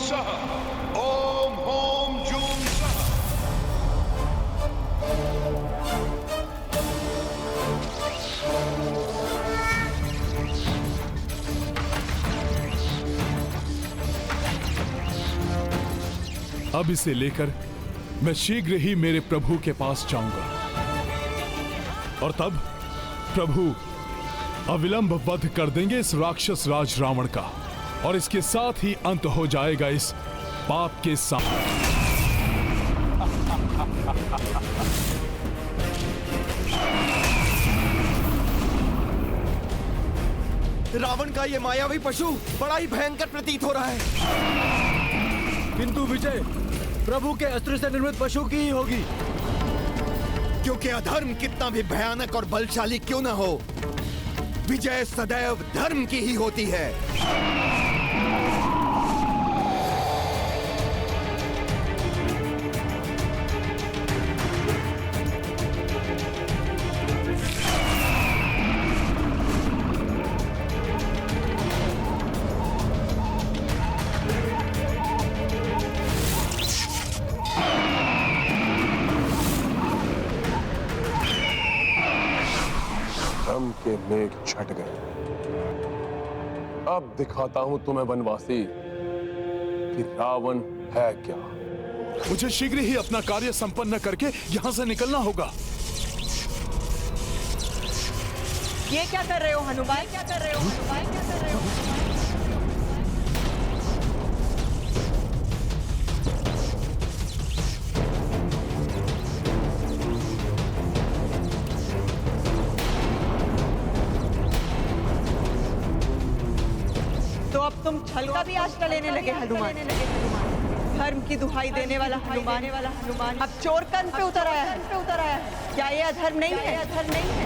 सः ओम home zoom सः। अब इसे लेकर मैं शीघ्र ही मेरे प्रभु के पास जाऊंगा और तब प्रभु अविलंब वध कर देंगे इस राक्षस राज रावण का और इसके साथ ही अंत हो जाएगा इस पाप के साथ। रावण का ये मायावी पशु बड़ा ही भयंकर प्रतीत हो रहा है। किंतु विजय प्रभु के अस्त्र से निर्मित पशु की ही होगी, क्योंकि अधर्म कितना भी भयानक और बलशाली क्यों न हो, विजय सदैव धर्म की ही होती है। धर्म के मेघ छट गए। अब दिखाता हूं तुम्हें वनवासी कि रावण है क्या। मुझे शीघ्र ही अपना कार्य संपन्न करके यहाँ से निकलना होगा। ये क्या कर रहे हो हनुमान? क्या कर रहे हो हनुमान? क्या कर रहे हो? तो अब तुम छल का भी आश्रय लेने लगे हनुमान। धर्म की दुहाई देने वाला हनुमान अब चोर कंध पे उतर आया है। क्या ये अधर्म नहीं है? अधर्म नहीं है।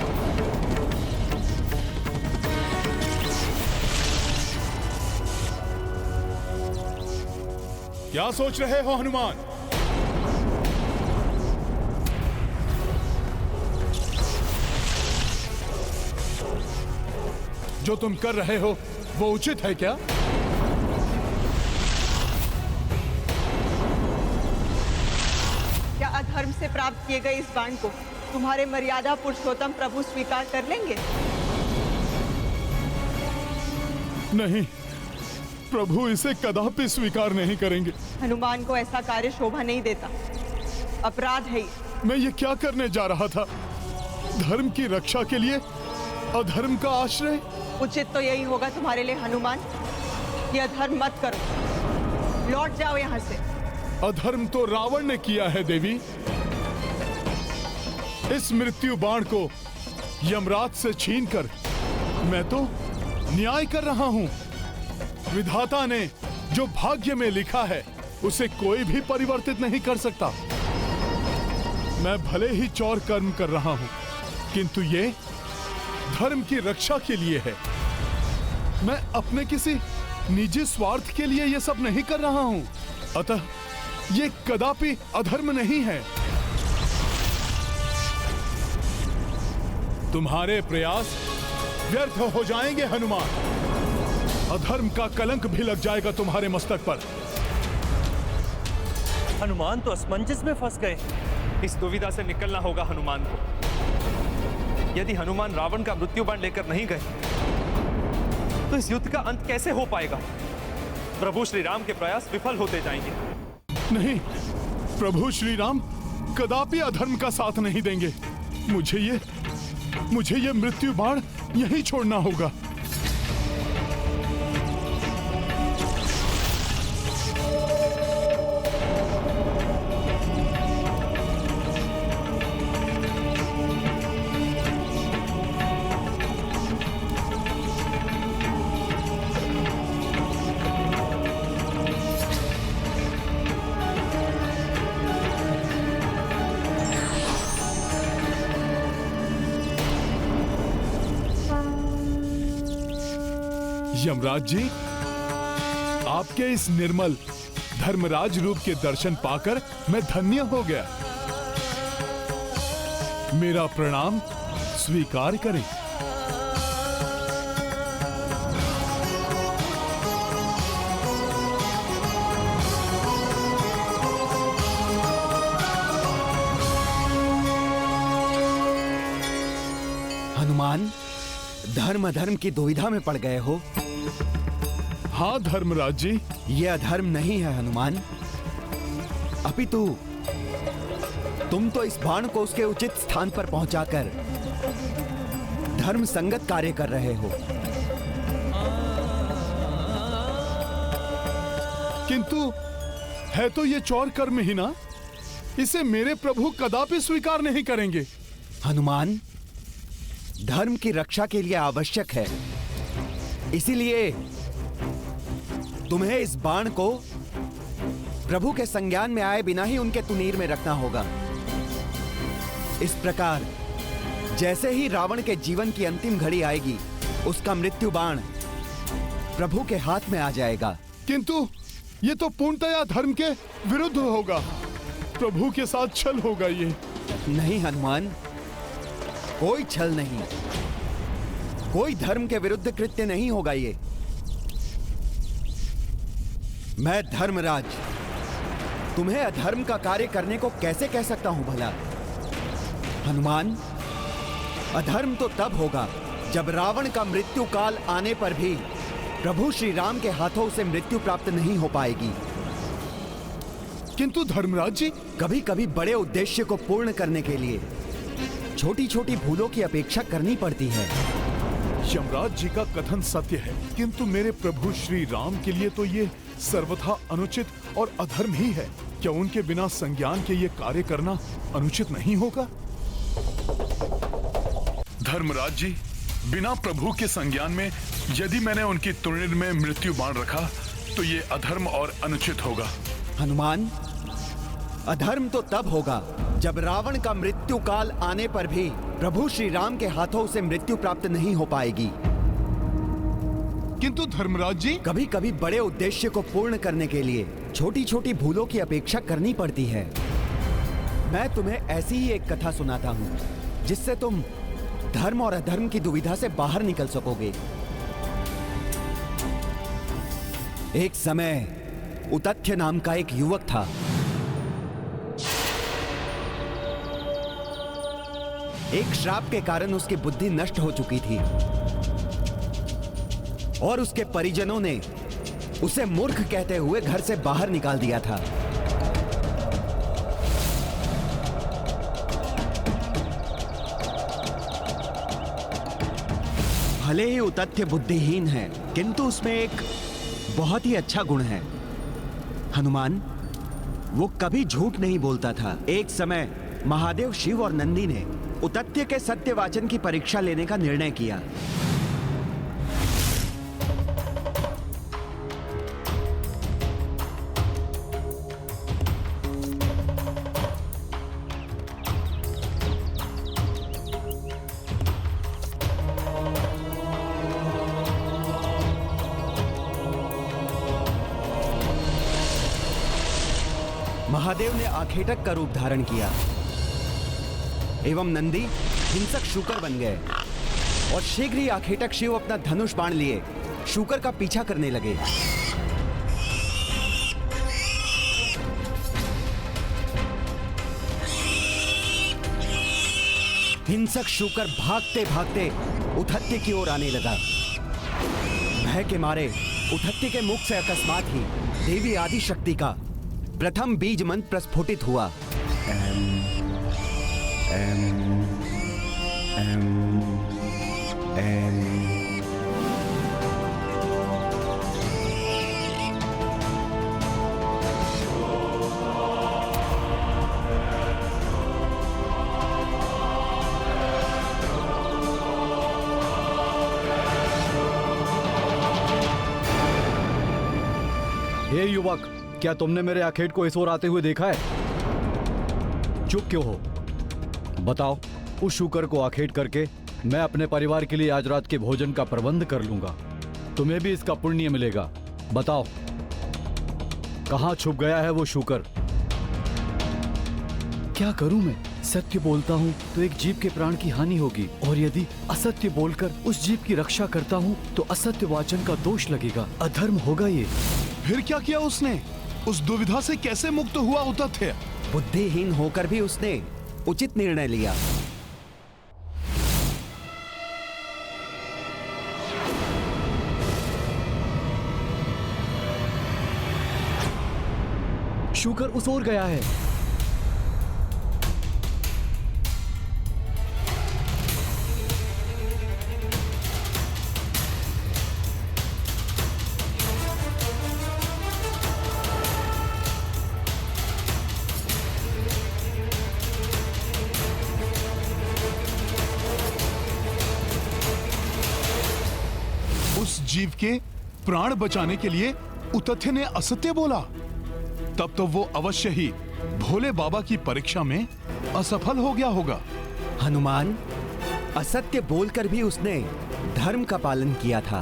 क्या सोच रहे हो हनुमान? जो तुम कर रहे हो वो उचित है क्या? क्या अधर्म से प्राप्त किए गए इस बाण को तुम्हारे मर्यादा पुरुषोत्तम प्रभु स्वीकार कर लेंगे? नहीं, प्रभु इसे कदापि स्वीकार नहीं करेंगे। हनुमान को ऐसा कार्य शोभा नहीं देता, अपराध है ये। मैं ये क्या करने जा रहा था? धर्म की रक्षा के लिए अधर्म का आश्रय? उचित तो यही होगा तुम्हारे लिए हनुमान कि अधर्म मत करो, लौट जाओ यहाँ से। अधर्म तो रावण ने किया है देवी। इस मृत्यु बाण को यमराज से छीनकर मैं तो न्याय कर रहा हूं। विधाता ने जो भाग्य में लिखा है उसे कोई भी परिवर्तित नहीं कर सकता। मैं भले ही चौर कर्म कर रहा हूं, किंतु ये धर्म की रक्षा के लिए है। मैं अपने किसी निजी स्वार्थ के लिए ये सब नहीं कर रहा हूं। अतः ये कदापि अधर्म नहीं है। तुम्हारे प्रयास व्यर्थ हो जाएंगे हनुमान। अधर्म का कलंक भी लग जाएगा तुम्हारे मस्तक पर। हनुमान तो असमंजस में फंस गए। इस दुविधा से निकलना होगा हनुमान को। यदि हनुमान रावण का मृत्यु बाण लेकर नहीं गए तो इस युद्ध का अंत कैसे हो पाएगा? प्रभु श्री राम के प्रयास विफल होते जाएंगे। नहीं, प्रभु श्री राम कदापि अधर्म का साथ नहीं देंगे। मुझे ये मृत्यु बाण यहीं छोड़ना होगा। यमराज जी, आपके इस निर्मल धर्मराज रूप के दर्शन पाकर मैं धन्य हो गया। मेरा प्रणाम स्वीकार करें। धर्म अधर्म की दुविधा में पड़ गए हो। हाँ धर्मराज जी। ये अधर्म नहीं है हनुमान, अपितु तुम तो इस बाण को उसके उचित स्थान पर पहुंचाकर धर्म संगत कार्य कर रहे हो। किंतु है तो ये चौर कर्म ही ना, इसे मेरे प्रभु कदापि स्वीकार नहीं करेंगे। हनुमान, धर्म की रक्षा के लिए आवश्यक है, इसीलिए तुम्हें इस बाण को प्रभु के संज्ञान में आए बिना ही उनके तुनीर में रखना होगा। इस प्रकार जैसे ही रावण के जीवन की अंतिम घड़ी आएगी, उसका मृत्यु बाण प्रभु के हाथ में आ जाएगा। किंतु ये तो पूर्णतया धर्म के विरुद्ध होगा, प्रभु के साथ छल होगा ये। नहीं हनुमान, कोई छल नहीं, कोई धर्म के विरुद्ध कृत्य नहीं होगा ये। मैं धर्मराज तुम्हें अधर्म का कार्य करने को कैसे कह सकता हूं भला? हनुमान, अधर्म तो तब होगा जब रावण का मृत्यु काल आने पर भी प्रभु श्री राम के हाथों उसे मृत्यु प्राप्त नहीं हो पाएगी। किंतु धर्मराज जी, कभी कभी बड़े उद्देश्य को पूर्ण करने के लिए छोटी छोटी भूलों की अपेक्षा करनी पड़ती है। यमराज जी का कथन सत्य है, किंतु मेरे प्रभु श्री राम के लिए तो ये सर्वथा अनुचित और अधर्म ही है। क्या उनके बिना संज्ञान के ये कार्य करना अनुचित नहीं होगा? धर्मराज जी, बिना प्रभु के संज्ञान में यदि मैंने उनकी तुनीर में मृत्यु बाण रखा तो ये अधर्म और अनुचित होगा। हनुमान, अधर्म तो तब होगा जब रावण का मृत्यु काल आने पर भी प्रभु श्री राम के हाथों उसे मृत्यु प्राप्त नहीं हो पाएगी। किंतु धर्मराज जी, कभी कभी बड़े उद्देश्य को पूर्ण करने के लिए छोटी छोटी भूलों की अपेक्षा करनी पड़ती है। मैं तुम्हें ऐसी ही एक कथा सुनाता हूँ जिससे तुम धर्म और अधर्म की दुविधा से बाहर निकल सकोगे। एक समय उतथ्य नाम का एक युवक था। एक श्राप के कारण उसकी बुद्धि नष्ट हो चुकी थी और उसके परिजनों ने उसे मूर्ख कहते हुए घर से बाहर निकाल दिया था। भले ही उतथ्य बुद्धिहीन है, किंतु उसमें एक बहुत ही अच्छा गुण है। हनुमान, वो कभी झूठ नहीं बोलता था। एक समय महादेव, शिव और नंदी ने उतथ्य के सत्यवाचन की परीक्षा लेने का निर्णय किया। महादेव ने आखेटक का रूप धारण किया एवं नंदी हिंसक शूकर बन गए और शीघ्र ही आखेटक शिव अपना धनुष बाण लिए शूकर का पीछा करने लगे। हिंसक शूकर भागते भागते उतथ्य की ओर आने लगा। भय के मारे उतथ्य के मुख से अकस्मात ही देवी आदि शक्ति का प्रथम बीज मंत्र प्रस्फुटित हुआ। हे युवक, क्या तुमने मेरे आखेट को इस ओर आते हुए देखा है? चुप क्यों हो? बताओ। उस शूकर को आखेट करके मैं अपने परिवार के लिए आज रात के भोजन का प्रबंध कर लूंगा। तुम्हें भी इसका पुण्य मिलेगा। बताओ, कहां छुप गया है वो शूकर? क्या करूं मैं? सत्य बोलता हूं तो एक जीव के प्राण की हानि होगी, और यदि असत्य बोलकर उस जीव की रक्षा करता हूं तो असत्य वाचन का दोष लगेगा। अधर्म होगा ये। फिर क्या किया उसने? उस दुविधा से कैसे मुक्त हुआ उतथ्य? बुद्धिहीन होकर भी उसने उचित निर्णय लिया। शूकर उस ओर गया है। उस जीव के प्राण बचाने के लिए उतथ्य ने असत्य बोला, तब तो वो अवश्य ही भोले बाबा की परीक्षा में असफल हो गया होगा। हनुमान, असत्य बोलकर भी उसने धर्म का पालन किया था।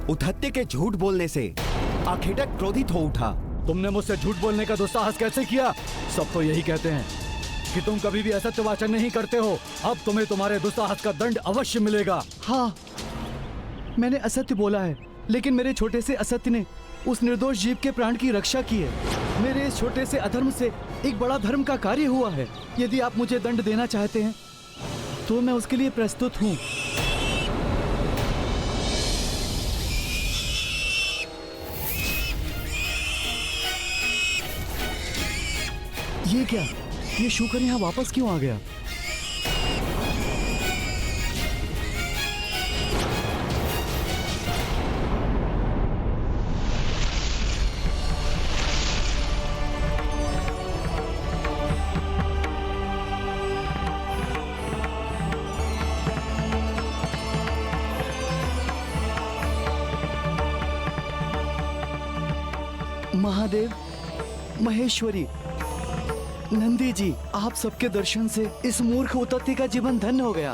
उद्धत्य के झूठ बोलने से आखेटक क्रोधित हो उठा। तुमने मुझसे झूठ बोलने का दुस्साहस कैसे किया? सब तो यही कहते हैं कि तुम कभी भी असत्य वाचन नहीं करते हो। अब तुम्हें तुम्हारे दुस्साहस का दंड अवश्य मिलेगा। हाँ, मैंने असत्य बोला है, लेकिन मेरे छोटे से असत्य ने उस निर्दोष जीव के प्राण की रक्षा की है। मेरे इस छोटे से अधर्म से एक बड़ा धर्म का कार्य हुआ है। यदि आप मुझे दंड देना चाहते हैं तो मैं उसके लिए प्रस्तुत हूँ। ये क्या? ये शूकर यहाँ वापस क्यों आ गया? महादेव, महेश्वरी, नंदी जी, आप सबके दर्शन से इस मूर्ख उतत्ती का जीवन धन्य हो गया।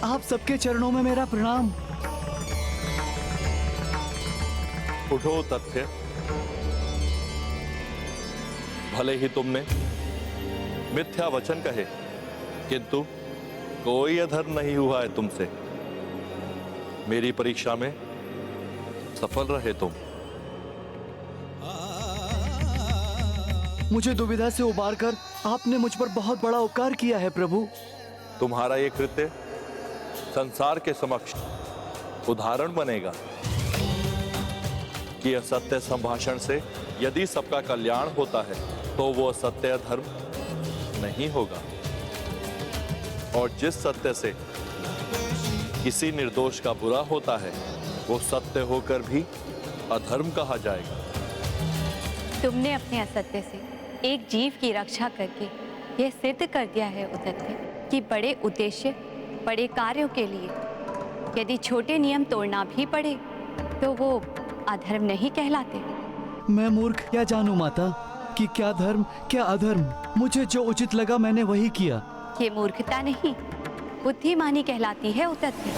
आप सबके चरणों में मेरा प्रणाम। उठो तथ्य, भले ही तुमने मिथ्या वचन कहे, किंतु कोई अधर्म नहीं हुआ है तुमसे। मेरी परीक्षा में सफल रहे तुम। मुझे दुविधा से उबारकर आपने मुझ पर बहुत बड़ा उपकार किया है प्रभु। तुम्हारा ये कृत्य संसार के समक्ष उदाहरण बनेगा कि असत्य संभाषण से यदि सबका कल्याण होता है तो वो सत्य धर्म नहीं होगा, और जिस सत्य से किसी निर्दोष का बुरा होता है वो सत्य होकर भी अधर्म कहा जाएगा। तुमने अपने असत्य से एक जीव की रक्षा करके यह सिद्ध कर दिया है उद्धत्य कि बड़े उद्देश्य, बड़े कार्यों के लिए यदि छोटे नियम तोड़ना भी पड़े तो वो अधर्म नहीं कहलाते। मैं मूर्ख क्या जानूं माता कि क्या धर्म क्या अधर्म। मुझे जो उचित लगा मैंने वही किया। ये मूर्खता नहीं, बुद्धिमानी कहलाती है उद्धत्य।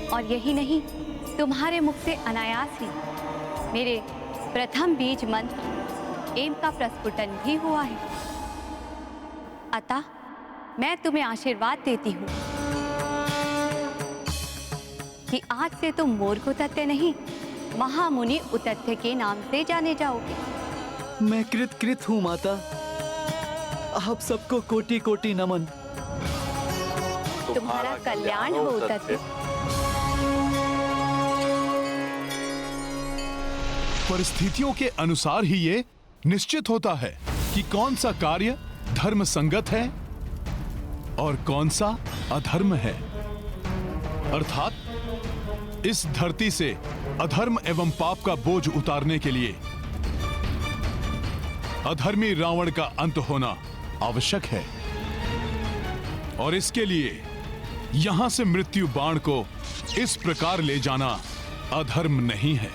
और यही नहीं, तुम्हारे मुख से अनायास ही मेरे प्रथम बीज मंत्र एम का प्रस्फुटन भी हुआ है। अतः मैं तुम्हें आशीर्वाद देती हूँ कि आज से तुम मूर्ख उद्धत्य नहीं, महामुनि उद्धत्य के नाम से जाने जाओगे। मैं कृत हूँ माता। आप सबको कोटि कोटि नमन। तुम्हारा कल्याण हो उद्धत्य। परिस्थितियों के अनुसार ही ये निश्चित होता है कि कौन सा कार्य धर्म संगत है और कौन सा अधर्म है। अर्थात इस धरती से अधर्म एवं पाप का बोझ उतारने के लिए अधर्मी रावण का अंत होना आवश्यक है, और इसके लिए यहां से मृत्यु बाण को इस प्रकार ले जाना अधर्म नहीं है।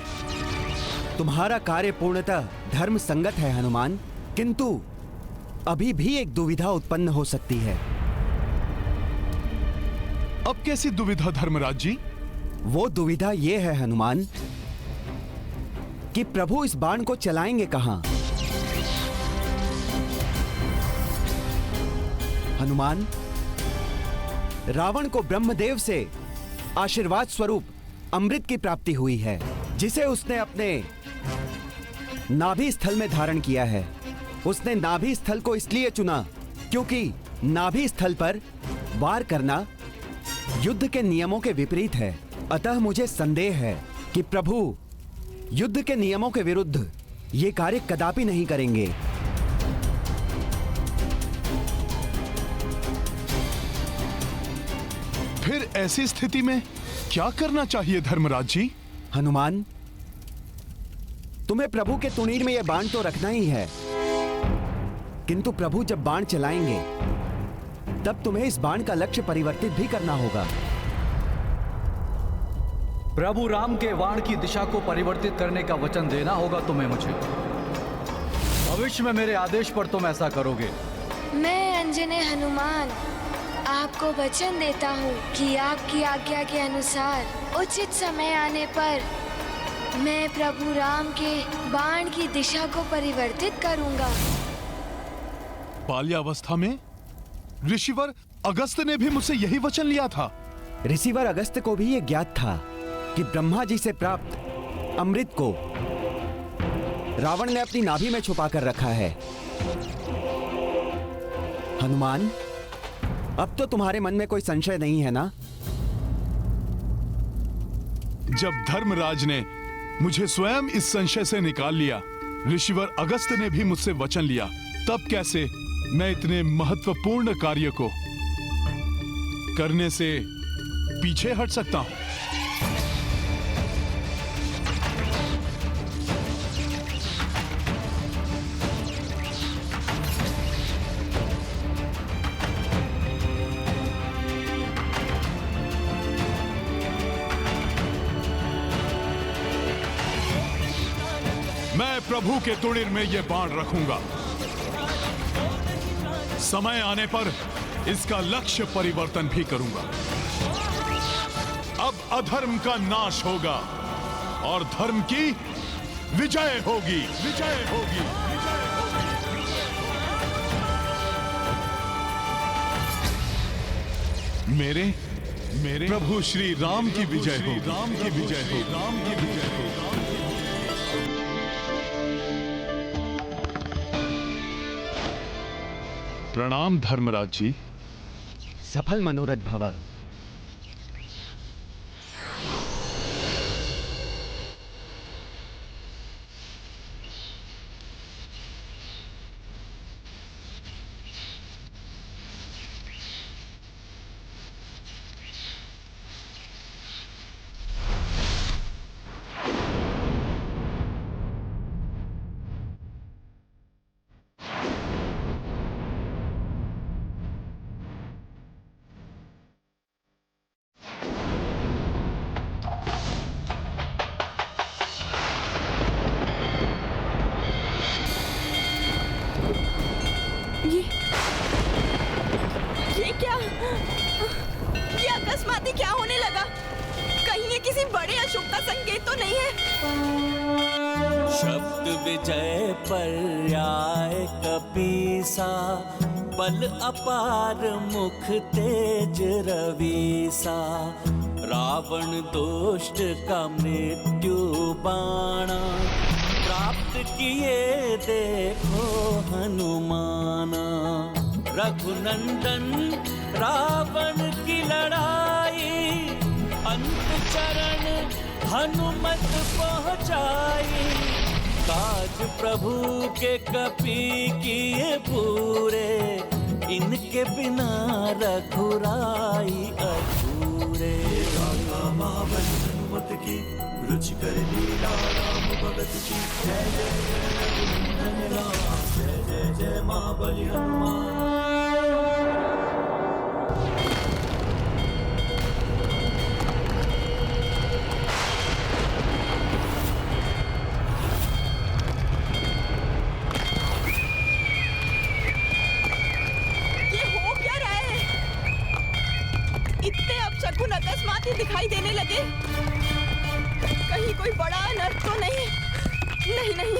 तुम्हारा कार्य पूर्णतः धर्म संगत है हनुमान, किंतु अभी भी एक दुविधा उत्पन्न हो सकती है। अब कैसी दुविधा धर्मराज जी? वो दुविधा ये है हनुमान कि प्रभु इस बाण को चलाएंगे कहां? हनुमान, रावण को ब्रह्मदेव से आशीर्वाद स्वरूप अमृत की प्राप्ति हुई है, जिसे उसने अपने नाभि स्थल में धारण किया है। उसने नाभि स्थल को इसलिए चुना क्योंकि नाभि स्थल पर वार करना युद्ध के नियमों के विपरीत है। अतः मुझे संदेह है कि प्रभु युद्ध के नियमों के विरुद्ध ये कार्य कदापि नहीं करेंगे। फिर ऐसी स्थिति में क्या करना चाहिए धर्मराज जी? हनुमान, तुम्हें प्रभु के तुनीर में यह बाण तो रखना ही है, किंतु प्रभु जब बाण चलाएंगे तब तुम्हें इस बाण का लक्ष्य परिवर्तित भी करना होगा। प्रभु राम के बाण की दिशा को परिवर्तित करने का वचन देना होगा तुम्हें मुझे। भविष्य में मेरे आदेश पर तुम ऐसा करोगे। मैं अंजने हनुमान आपको वचन देता हूँ कि आपकी आज्ञा के अनुसार उचित समय आने पर मैं प्रभु राम के बाण की दिशा को परिवर्तित करूंगा। बाल्यावस्था में ऋषिवर अगस्त ने भी मुझसे यही वचन लिया था। ऋषिवर अगस्त को भी यह ज्ञात था कि ब्रह्मा जी से प्राप्त अमृत को रावण ने अपनी नाभि में छुपा कर रखा है। हनुमान, अब तो तुम्हारे मन में कोई संशय नहीं है ना? जब धर्मराज ने मुझे स्वयं इस संशय से निकाल लिया, ऋषिवर अगस्त ने भी मुझसे वचन लिया, तब कैसे मैं इतने महत्वपूर्ण कार्य को करने से पीछे हट सकता हूं? मैं प्रभु के तुणीर में यह बाण रखूंगा। समय आने पर इसका लक्ष्य परिवर्तन भी करूंगा। अब अधर्म का नाश होगा और धर्म की विजय होगी। विजय होगी। मेरे प्रभु श्री राम की विजय हो। राम की विजय हो। राम की विजय हो। प्रणाम धर्मराज जी। सफल मनोरथ भव। ये क्या? ये अकस्मात क्या होने लगा? कहीं ये किसी बड़े अशुभ का संकेत तो नहीं है? शब्द विजय पर्याय कपीसा, बल अपार मुख तेज रवीसा। रावण दुष्ट का मृत्यु बाणा, प्राप्त किए देखो हनुमाना। रघुनंदन रावण की लड़ाई, अंत चरण हनुमत पहुँचाई। काज प्रभु के कपि किए पूरे, इनके बिना रघुराई अधूरे। हनुमत की रुचि कर लीला, राम भगत की जय जय राम, जय जय जय महाबली हनुमान। शकुन अकस्मात ही दिखाई देने लगे। कहीं कोई बड़ा अनर्थ तो नहीं? नहीं नहीं,